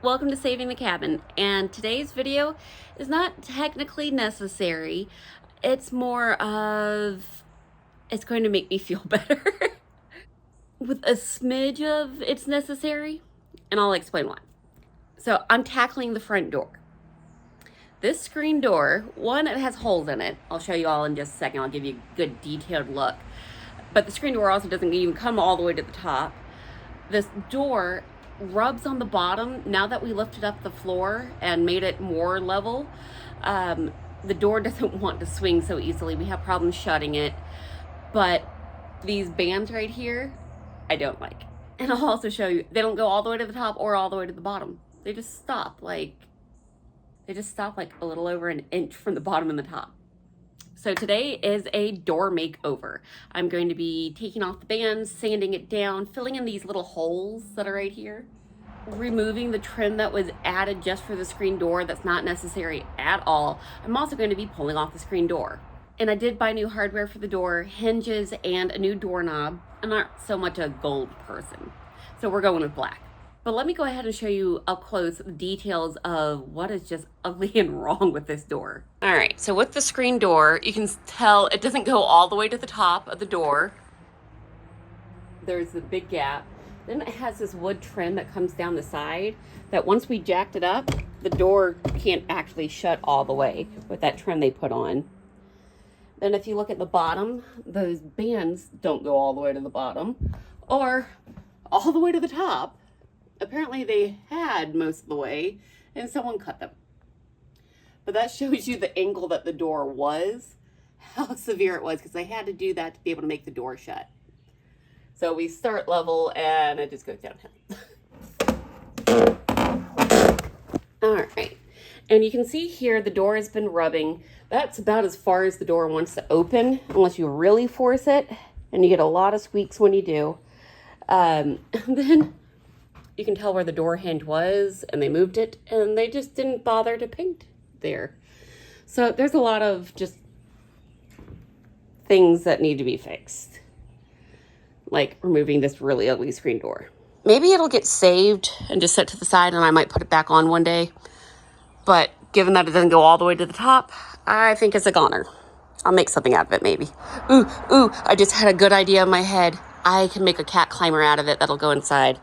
Welcome to Saving the Cabin, and today's video is not technically necessary. It's more of, it's going to make me feel better with a smidge of it's necessary, and I'll explain why. So I'm tackling the front door. This screen door, one, it has holes in it. I'll show you all in just a second. I'll give you a good detailed look. But the screen door also doesn't even come all the way to the top. This door rubs on the bottom. Now that we lifted up the floor and made it more level, the door doesn't want to swing so easily. We have problems shutting it. But these bands right here, I don't like. And I'll also show you, they don't go all the way to the top or all the way to the bottom. They just stop like a little over an inch from the bottom and the top. So today is a door makeover. I'm going to be taking off the bands, sanding it down, filling in these little holes that are right here, removing the trim that was added just for the screen door that's not necessary at all. I'm also going to be pulling off the screen door. And I did buy new hardware for the door, hinges, and a new doorknob. I'm not so much a gold person, so we're going with black. But let me go ahead and show you up close the details of what is just ugly and wrong with this door. All right, so with the screen door, you can tell it doesn't go all the way to the top of the door. There's the big gap. Then it has this wood trim that comes down the side that once we jacked it up, the door can't actually shut all the way with that trim they put on. Then if you look at the bottom, those bands don't go all the way to the bottom or all the way to the top. Apparently they had most of the way and someone cut them. But that shows you the angle that the door was, how severe it was, because they had to do that to be able to make the door shut. So we start level and it just goes downhill. All right. And you can see here the door has been rubbing. That's about as far as the door wants to open unless you really force it. And you get a lot of squeaks when you do. And then you can tell where the door hinge was and they moved it and they just didn't bother to paint there. So there's a lot of just things that need to be fixed. Like removing this really ugly screen door. Maybe it'll get saved and just set to the side and I might put it back on one day. But given that it doesn't go all the way to the top, I think it's a goner. I'll make something out of it maybe. Ooh, I just had a good idea in my head. I can make a cat climber out of it that'll go inside.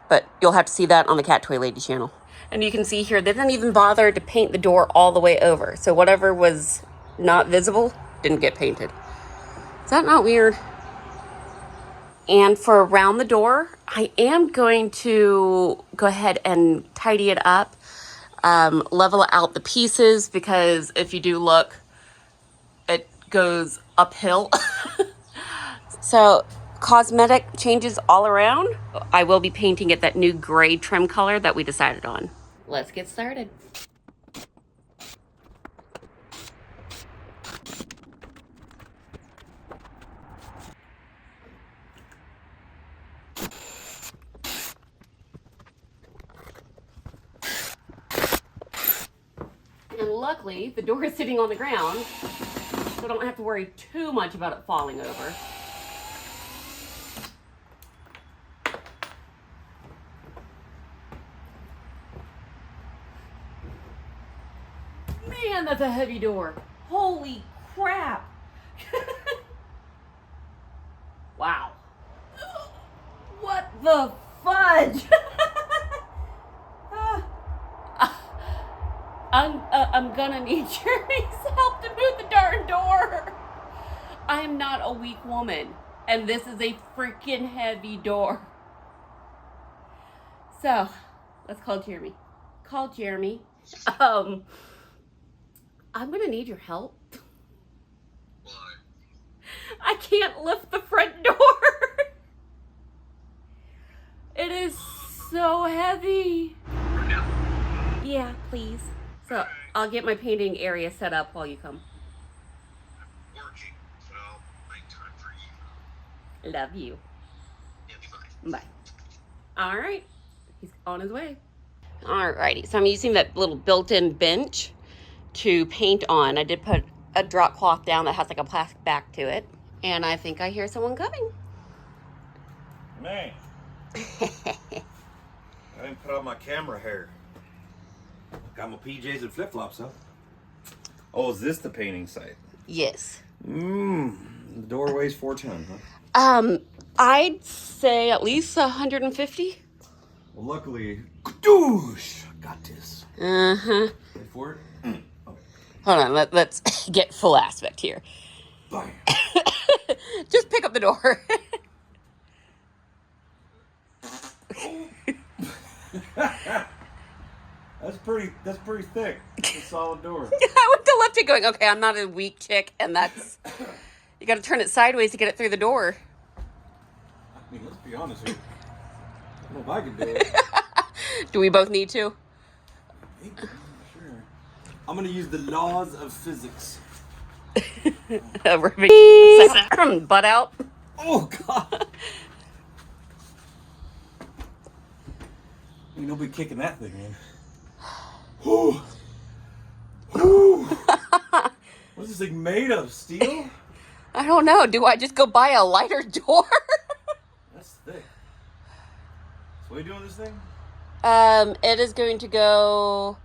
But you'll have to see that on the Cat Toy Lady channel. And you can see here, they didn't even bother to paint the door all the way over. So whatever was not visible didn't get painted. Is that not weird? And for around the door, I am going to go ahead and tidy it up, level out the pieces, because if you do look, it goes uphill. So cosmetic changes all around. I will be painting it that new gray trim color that we decided on. Let's get started. And luckily, the door is sitting on the ground, so I don't have to worry too much about it falling over. Man, that's a heavy door. Holy crap. Wow. What the fudge? I'm gonna need Jeremy's help to move the darn door. I'm not a weak woman, and this is a freaking heavy door. So, let's call Jeremy. Call Jeremy. I'm gonna need your help. Why? I can't lift the front door. It is so heavy. Right now? Yeah, please. So I'll get my painting area set up while you come. I'm working, so I'll make time for you. Love you. Yeah, be fine. Bye. All right. He's on his way. All righty. So I'm using that little built-in bench to paint on. I did put a drop cloth down that has like a plastic back to it. And I think I hear someone coming. Man. didn't put on my camera hair. Got my PJs and flip-flops up. Oh, is this the painting site? Yes. The door weighs 4 tons, huh? I'd say at least 150. Well, luckily, kadoosh, I got this. Uh-huh. Ready for it? Okay. Hold on, let's get full aspect here. Bam. Just pick up the door. That's pretty thick. It's a solid door. I went to lift it going, okay, I'm not a weak chick, and that's... You gotta turn it sideways to get it through the door. I mean, let's be honest here. I don't know if I can do it. Do we both need to? Sure. I'm gonna use the laws of physics. From butt out. Oh, God. You know, be kicking that thing in. Whew. Whew. What's this thing made of? Steel? I don't know. Do I just go buy a lighter door? That's thick. So what are you doing with this thing? It is going to go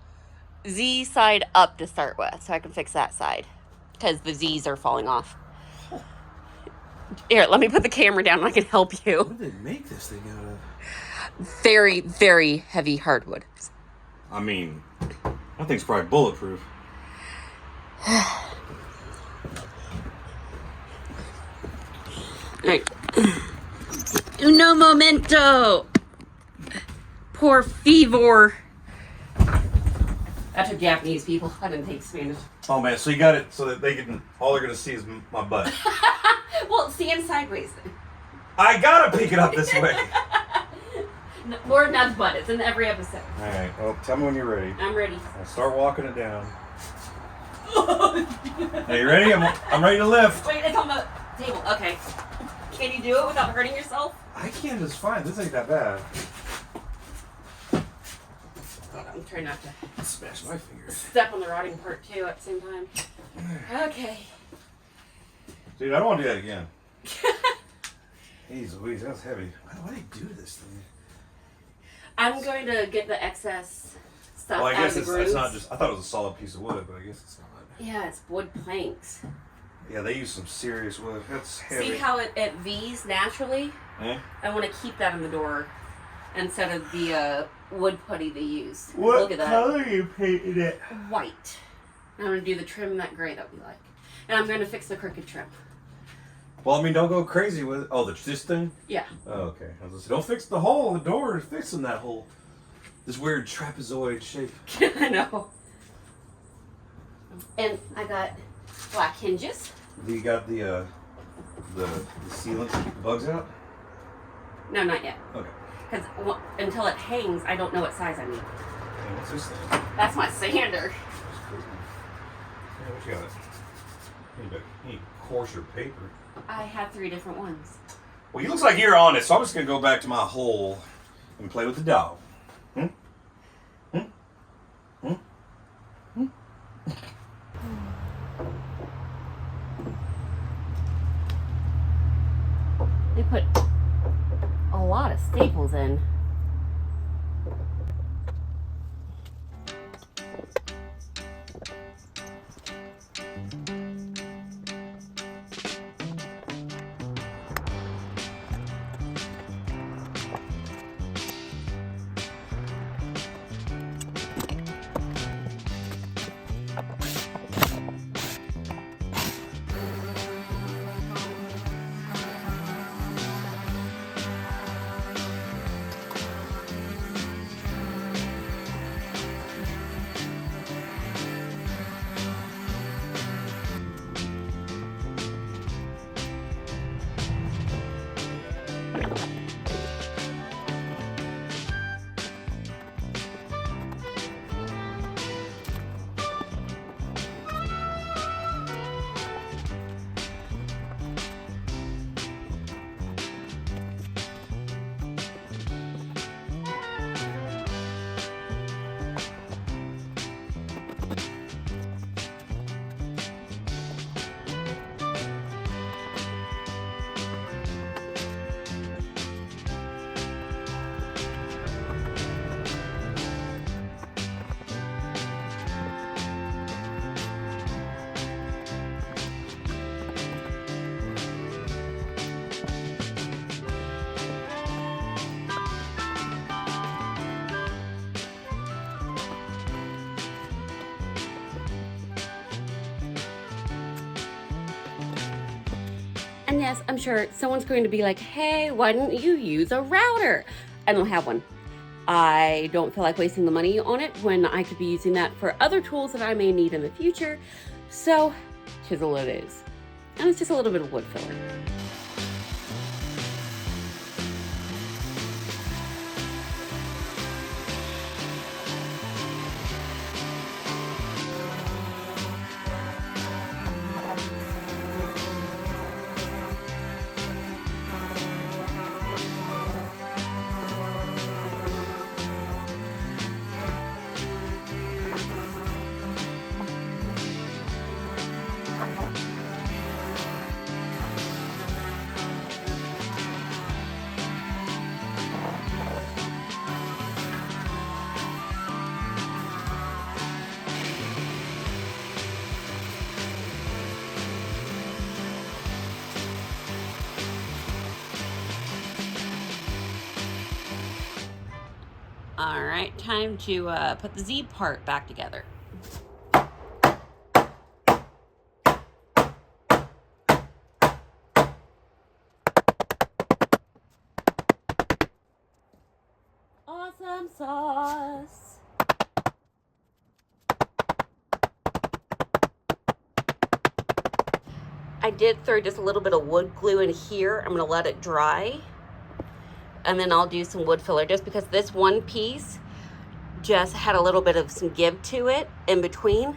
Z side up to start with, so I can fix that side. Because the Z's are falling off. Here, let me put the camera down and I can help you. What did they make this thing out of? Very, very heavy hardwood. I mean, that thing's probably bulletproof. Right. Uno momento. Por favor. That's what Japanese people. I didn't take Spanish. Oh man, so you got it so that they can, all they're gonna see is my butt. Well, stand sideways. I gotta pick it up this way. Lord Ned's butt. It's in every episode. Alright, well, tell me when you're ready. I'm ready. I'll start walking it down. Are you ready? I'm ready to lift. Wait, it's on the table. Okay. Can you do it without hurting yourself? I can just fine. This ain't that bad. I'm trying not to Smash my fingers. step on the rotting part too at the same time. Okay. Dude, I don't want to do that again. Jeez Louise, that's heavy. Why do they do this thing? I'm going to get the excess stuff Well, I out guess of the it's grooves. not just, I thought it was a solid piece of wood, but I guess it's not. Yeah, it's wood planks. Yeah, they use some serious wood. That's heavy. See how it V's naturally? Eh? I want to keep that in the door instead of the wood putty they use. What Look at that. color you painted it? White. I'm going to do the trim that gray that we like. And I'm going to fix the crooked trim. Well, I mean, don't go crazy with it. Oh, this thing? Yeah. Oh, okay. I was gonna say, don't fix the hole in the door. Fixing that hole. This weird trapezoid shape. I know. And I got black hinges. You got the sealant to keep the bugs out? No, not yet. Okay. Because until it hangs, I don't know what size I need. Hey, what's this thing? That's my sander. Yeah, what you got? You need coarser paper. I have 3 different ones. Well, you looks like you're on it, so I'm just gonna go back to my hole and play with the dog. Hmm? Hmm? Hmm? Hmm? They put a lot of staples in. And yes, I'm sure someone's going to be like, hey, why didn't you use a router? I don't have one. I don't feel like wasting the money on it when I could be using that for other tools that I may need in the future. So chisel it is. And it's just a little bit of wood filler. All right, time to put the Z part back together. Awesome sauce. I did throw just a little bit of wood glue in here. I'm gonna let it dry. And then I'll do some wood filler just because this one piece just had a little bit of some give to it in between.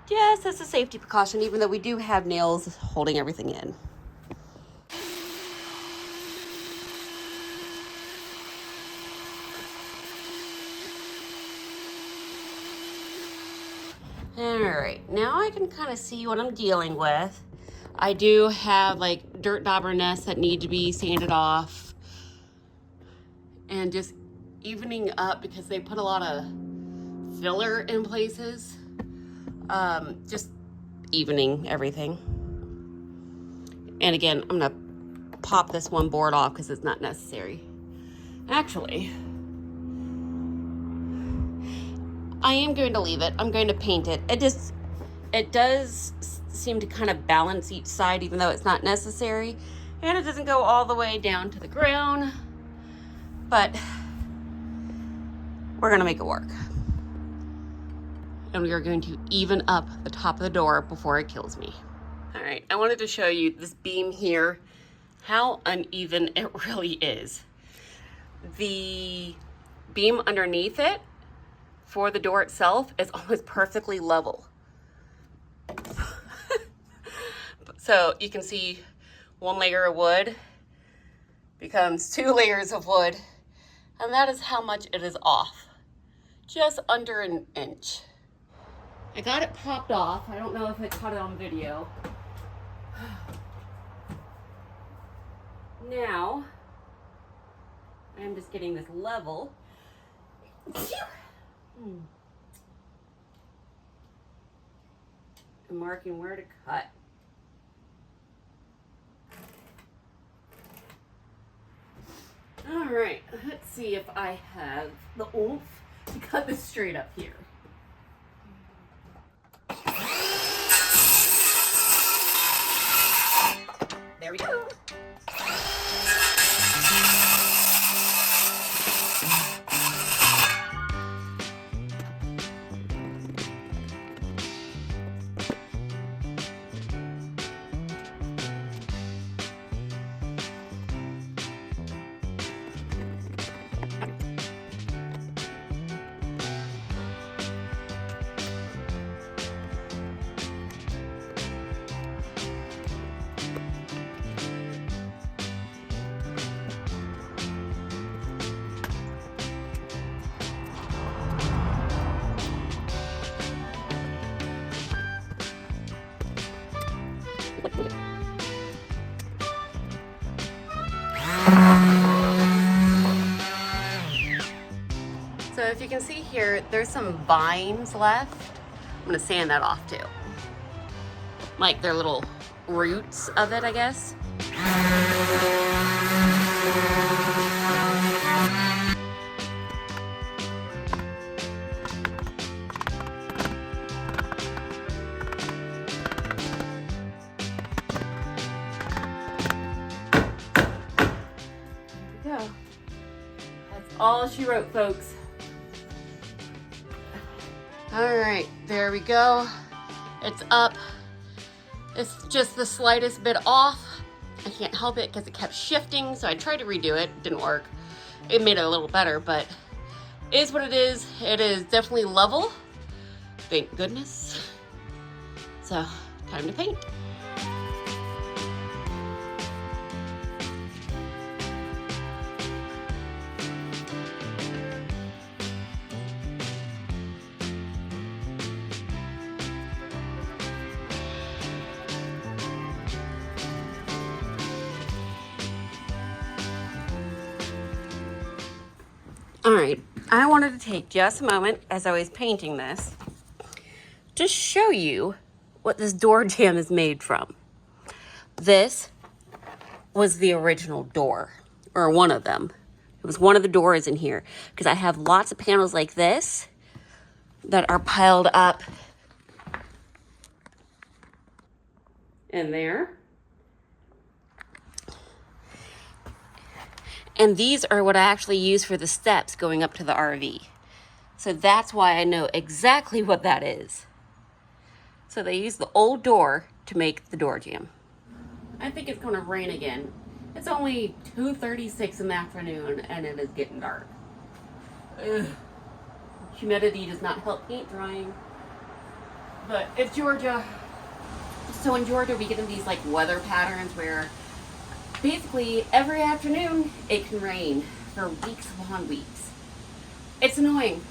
Just as a safety precaution, even though we do have nails holding everything in. All right, now I can kind of see what I'm dealing with. I do have like dirt dauber nests that need to be sanded off and just evening up because they put a lot of filler in places. Just evening everything. And again, I'm gonna pop this one board off because it's not necessary. Actually, I am going to leave it. I'm going to paint it. It does seem to kind of balance each side even though it's not necessary. And it doesn't go all the way down to the ground, but we're gonna make it work. And we are going to even up the top of the door before it kills me. All right, I wanted to show you this beam here, how uneven it really is. The beam underneath it for the door itself is almost perfectly level. So you can see one layer of wood becomes 2 layers of wood, and that is how much it is off. Just under an inch. I got it popped off. I don't know if I caught it on video. Now, I'm just getting this level. And marking where to cut. All right, let's see if I have the oomph to cut this straight up here. There we go. So if you can see here, there's some vines left. I'm gonna sand that off too. Like they're little roots of it, I guess. go. That's all she wrote, folks. All right, there we go. It's up. It's just the slightest bit off. I can't help it because it kept shifting, so I tried to redo it. Didn't work. It made it a little better, but it is what it is. It is definitely level. Thank goodness. So, time to paint. All right, I wanted to take just a moment as I was painting this to show you what this door jamb is made from. This was the original door, or one of them. It was one of the doors in here, because I have lots of panels like this that are piled up in there. And these are what I actually use for the steps going up to the RV. So that's why I know exactly what that is. So they use the old door to make the door jamb. I think it's gonna rain again. It's only 2:36 in the afternoon and it is getting dark. Ugh. Humidity does not help paint drying. But it's Georgia. So in Georgia we get in these like weather patterns where basically every afternoon it can rain for weeks upon weeks. It's annoying.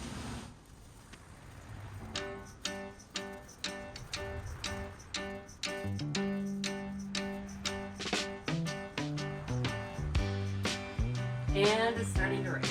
And it's starting to rain.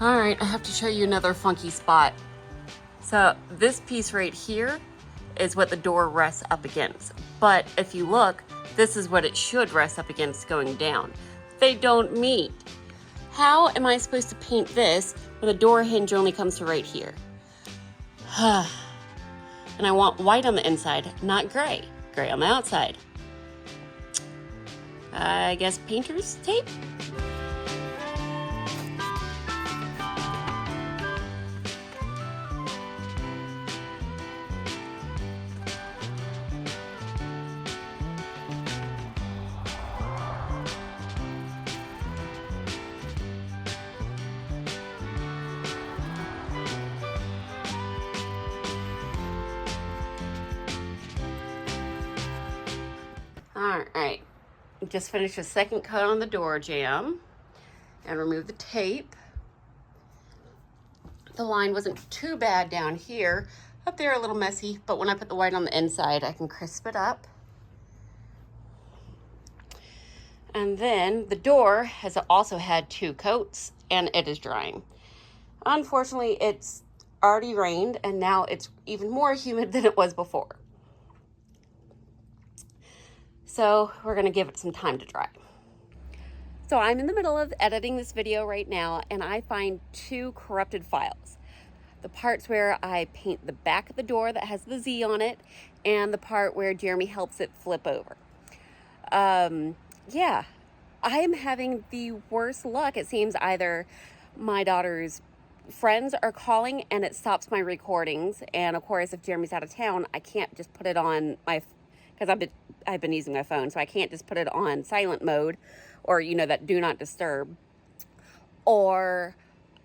All right, I have to show you another funky spot. So this piece right here is what the door rests up against. But if you look, this is what it should rest up against going down. They don't meet. How am I supposed to paint this when the door hinge only comes to right here? And I want white on the inside, not gray. Gray on the outside. I guess painter's tape? All right, just finished a second coat on the door jamb and remove the tape. The line wasn't too bad down here. Up there a little messy, but when I put the white on the inside, I can crisp it up. And then the door has also had 2 coats and it is drying. Unfortunately, it's already rained and now it's even more humid than it was before. So we're gonna give it some time to dry. So I'm in the middle of editing this video right now and I find 2 corrupted files. The parts where I paint the back of the door that has the Z on it and the part where Jeremy helps it flip over. Yeah, I am having the worst luck. It seems either my daughter's friends are calling and it stops my recordings. And of course, if Jeremy's out of town, I can't just put it on my, because I've been using my phone, so I can't just put it on silent mode or, you know, that do not disturb. Or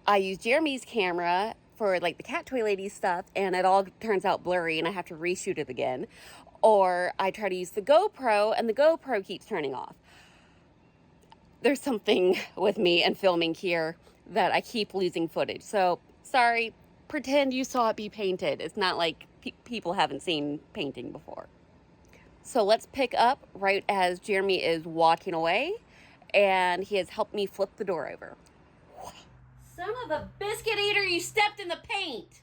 I use Jeremy's camera for like the cat toy lady stuff and it all turns out blurry and I have to reshoot it again. Or I try to use the GoPro and the GoPro keeps turning off. there's something with me and filming here that I keep losing footage. So sorry, pretend you saw it be painted. It's not like people haven't seen painting before. So let's pick up right as Jeremy is walking away, and he has helped me flip the door over. Son of a biscuit eater, you stepped in the paint!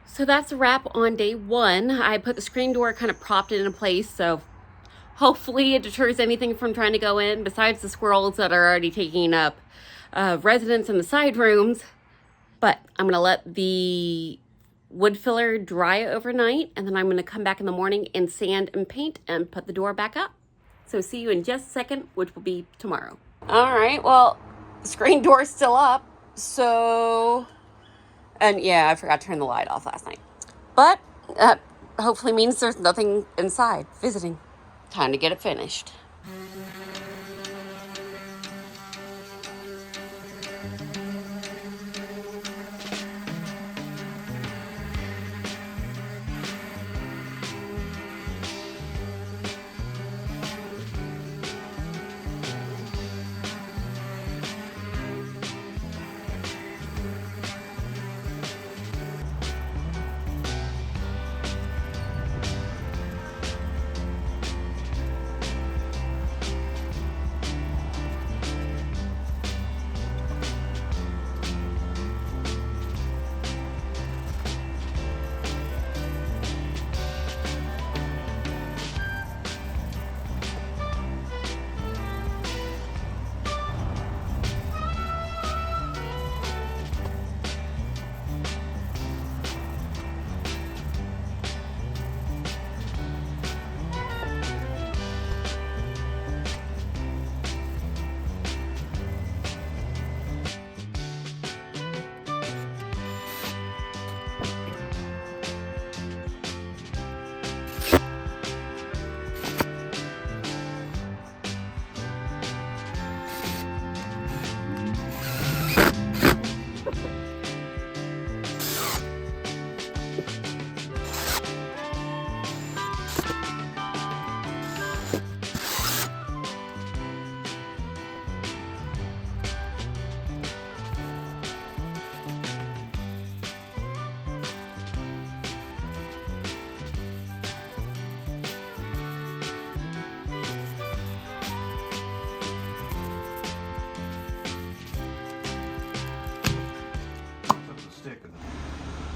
So that's a wrap on day one. I put the screen door, kind of propped it in place, so hopefully it deters anything from trying to go in, besides the squirrels that are already taking up residence in the side rooms. But I'm gonna let the wood filler dry overnight, and then I'm gonna come back in the morning and sand and paint and put the door back up. So see you in just a second, which will be tomorrow. All right, well, the screen door is still up, so... And yeah, I forgot to turn the light off last night. But that hopefully means there's nothing inside visiting. Time to get it finished.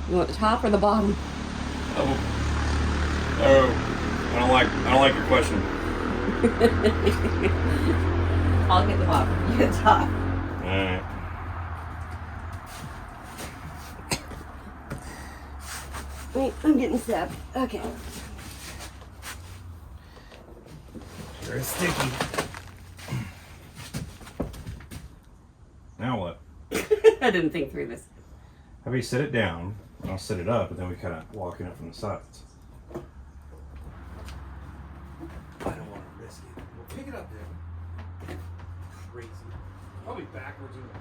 You want the top or the bottom? Oh, I don't like your question. I'll get the bottom. You get the top. All right. Wait, I'm getting stabbed. Okay. Sure is sticky. Now what? I didn't think through this. How about you set it down, and I'll set it up, and then we kind of walk in it from the sides. I don't want to risk it. We'll pick it up there. Crazy. Probably backwards in there.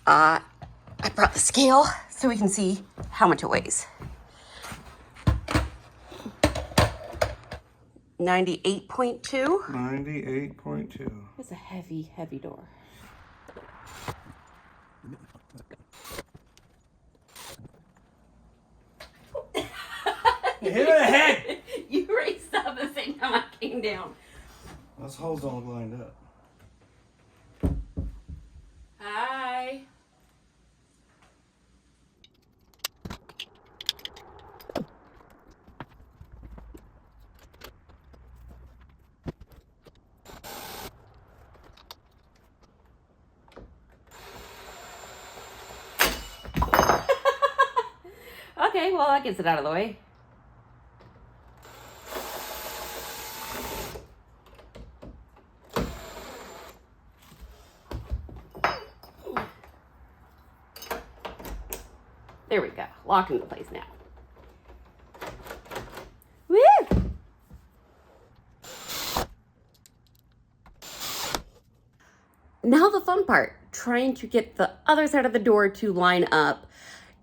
I brought the scale so we can see how much it weighs. 98.2. 98.2. That's a heavy, heavy door. You hit her in the head! You raised up the same time I came down. Those holes don't look lined up. Hi. Okay, well, that gets it out of the way. There we go. Locked into place now. Woo! Now the fun part, trying to get the other side of the door to line up.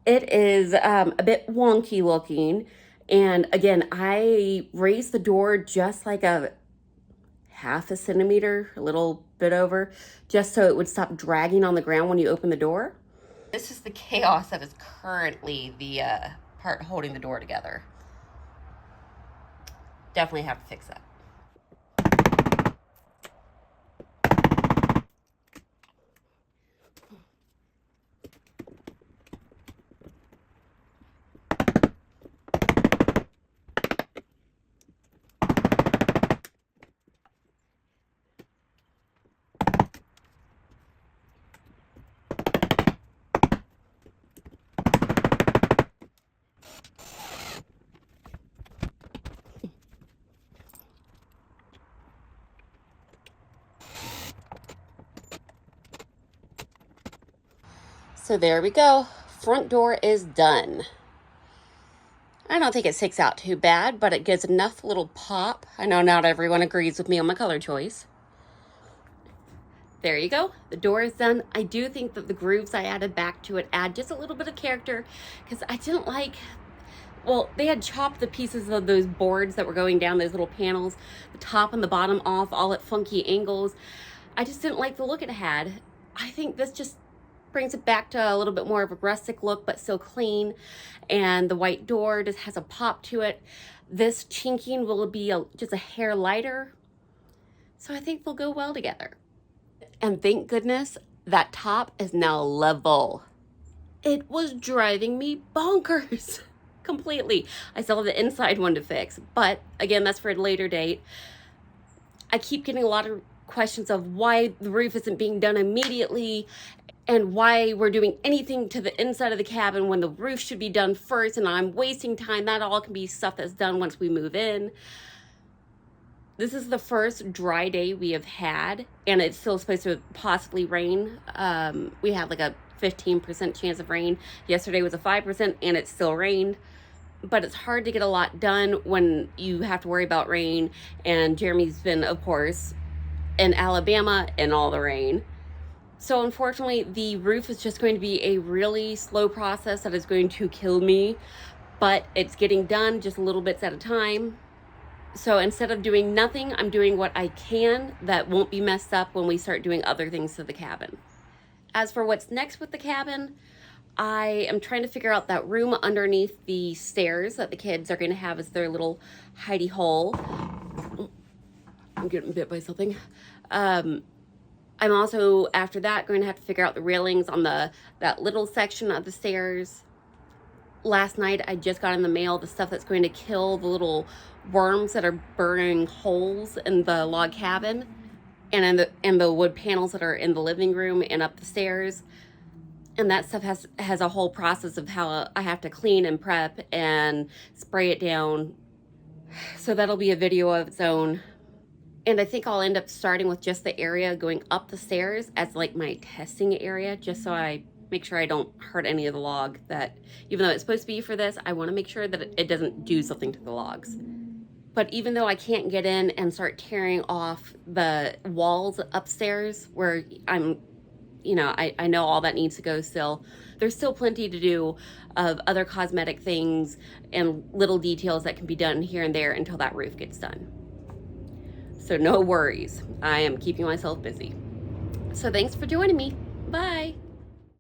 It is a bit wonky looking. And again, I raised the door just like a half a centimeter, a little bit over, just so it would stop dragging on the ground when you open the door. This is the chaos that is currently the part holding the door together. Definitely have to fix that. So there we go. Front door is done. I don't think it sticks out too bad, but it gives enough little pop. I know not everyone agrees with me on my color choice. There you go. The door is done. I do think that the grooves I added back to it add just a little bit of character, because I didn't like, well, they had chopped the pieces of those boards that were going down, those little panels, the top and the bottom off, all at funky angles. I just didn't like the look it had. I think this just brings it back to a little bit more of a rustic look, but still clean. And the white door just has a pop to it. This chinking will be just a hair lighter. So I think they'll go well together. And thank goodness that top is now level. It was driving me bonkers completely. I still have the inside one to fix, but again, that's for a later date. I keep getting a lot of questions of why the roof isn't being done immediately and why we're doing anything to the inside of the cabin when the roof should be done first, and I'm wasting time. That all can be stuff that's done once we move in. This is the first dry day we have had, and it's still supposed to possibly rain. We have like a 15% chance of rain. Yesterday was a 5%, and it still rained. But it's hard to get a lot done when you have to worry about rain, and Jeremy's been, of course, in Alabama in all the rain. So unfortunately, the roof is just going to be a really slow process that is going to kill me, but it's getting done just little bits at a time. So instead of doing nothing, I'm doing what I can that won't be messed up when we start doing other things to the cabin. As for what's next with the cabin, I am trying to figure out that room underneath the stairs that the kids are going to have as their little hidey hole. I'm getting bit by something. I'm also, after that, going to have to figure out the railings on that little section of the stairs. Last night, I just got in the mail the stuff that's going to kill the little worms that are burning holes in the log cabin and in the wood panels that are in the living room and up the stairs. And that stuff has a whole process of how I have to clean and prep and spray it down. So that'll be a video of its own. And I think I'll end up starting with just the area going up the stairs as like my testing area, just so I make sure I don't hurt any of the log. That even though it's supposed to be for this, I want to make sure that it doesn't do something to the logs. But even though I can't get in and start tearing off the walls upstairs where I'm, you know, I know all that needs to go still, there's still plenty to do of other cosmetic things and little details that can be done here and there until that roof gets done. So no worries, I am keeping myself busy. So thanks for joining me. Bye.